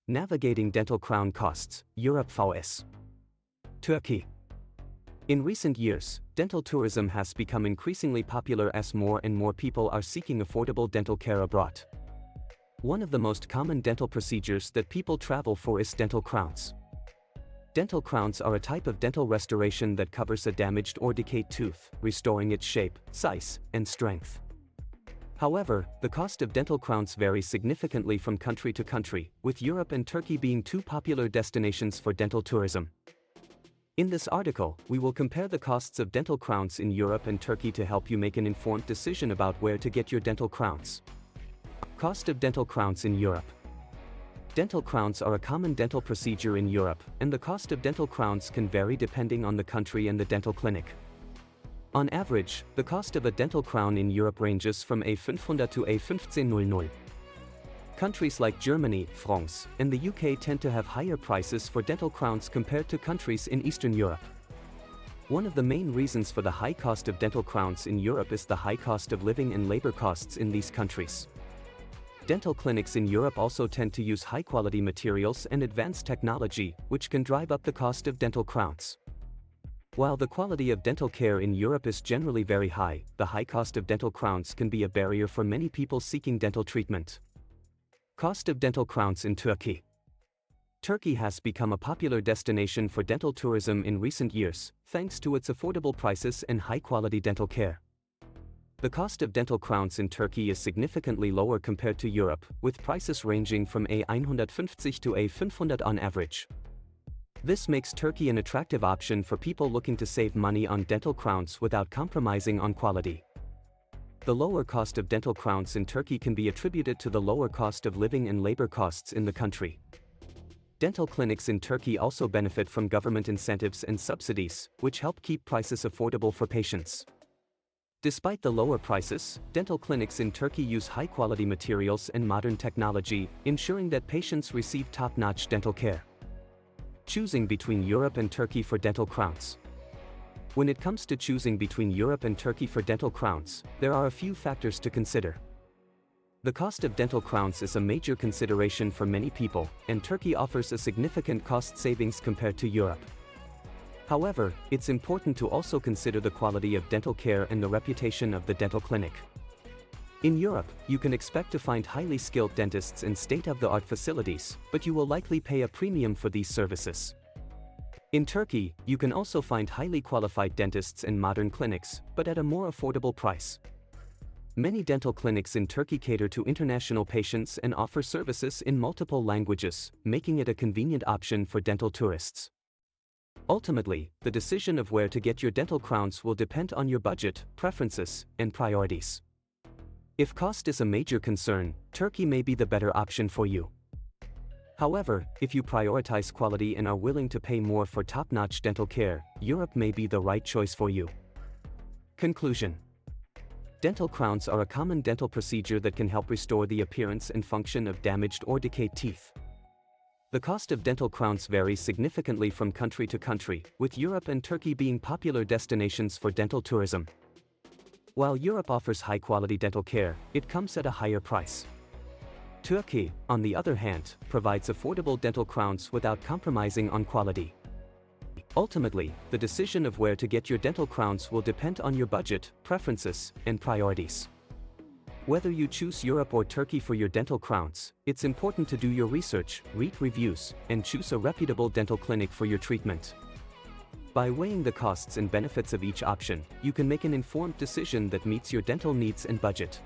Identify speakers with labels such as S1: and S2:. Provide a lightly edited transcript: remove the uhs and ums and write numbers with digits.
S1: Navigating dental crown costs, Europe vs. Turkey. In recent years, dental tourism has become increasingly popular as more and more people are seeking affordable dental care abroad. One of the most common dental procedures that people travel for is dental crowns. Dental crowns are a type of dental restoration that covers a damaged or decayed tooth, restoring its shape, size, and strength. However, the cost of dental crowns varies significantly from country to country, with Europe and Turkey being two popular destinations for dental tourism. In this article, we will compare the costs of dental crowns in Europe and Turkey to help you make an informed decision about where to get your dental crowns. Cost of dental crowns in Europe. Dental crowns are a common dental procedure in Europe, and the cost of dental crowns can vary depending on the country and the dental clinic. On average, the cost of a dental crown in Europe ranges from A500 to A1500. Countries like Germany, France, and the UK tend to have higher prices for dental crowns compared to countries in Eastern Europe. One of the main reasons for the high cost of dental crowns in Europe is the high cost of living and labor costs in these countries. Dental clinics in Europe also tend to use high-quality materials and advanced technology, which can drive up the cost of dental crowns. While the quality of dental care in Europe is generally very high, the high cost of dental crowns can be a barrier for many people seeking dental treatment. Cost of dental crowns in Turkey. Turkey has become a popular destination for dental tourism in recent years, thanks to its affordable prices and high-quality dental care. The cost of dental crowns in Turkey is significantly lower compared to Europe, with prices ranging from A150 to A500 on average. This makes Turkey an attractive option for people looking to save money on dental crowns without compromising on quality. The lower cost of dental crowns in Turkey can be attributed to the lower cost of living and labor costs in the country. Dental clinics in Turkey also benefit from government incentives and subsidies, which help keep prices affordable for patients. Despite the lower prices, dental clinics in Turkey use high-quality materials and modern technology, ensuring that patients receive top-notch dental care. Choosing between Europe and Turkey for dental crowns. When it comes to choosing between Europe and Turkey for dental crowns, there are a few factors to consider. The cost of dental crowns is a major consideration for many people, and Turkey offers a significant cost savings compared to Europe. However, it's important to also consider the quality of dental care and the reputation of the dental clinic. In Europe, you can expect to find highly skilled dentists in state-of-the-art facilities, but you will likely pay a premium for these services. In Turkey, you can also find highly qualified dentists in modern clinics, but at a more affordable price. Many dental clinics in Turkey cater to international patients and offer services in multiple languages, making it a convenient option for dental tourists. Ultimately, the decision of where to get your dental crowns will depend on your budget, preferences, and priorities. If cost is a major concern, Turkey may be the better option for you. However, if you prioritize quality and are willing to pay more for top-notch dental care, Europe may be the right choice for you. Conclusion. Dental crowns are a common dental procedure that can help restore the appearance and function of damaged or decayed teeth. The cost of dental crowns varies significantly from country to country, with Europe and Turkey being popular destinations for dental tourism. While Europe offers high-quality dental care, it comes at a higher price. Turkey, on the other hand, provides affordable dental crowns without compromising on quality. Ultimately, the decision of where to get your dental crowns will depend on your budget, preferences, and priorities. Whether you choose Europe or Turkey for your dental crowns, it's important to do your research, read reviews, and choose a reputable dental clinic for your treatment. By weighing the costs and benefits of each option, you can make an informed decision that meets your dental needs and budget.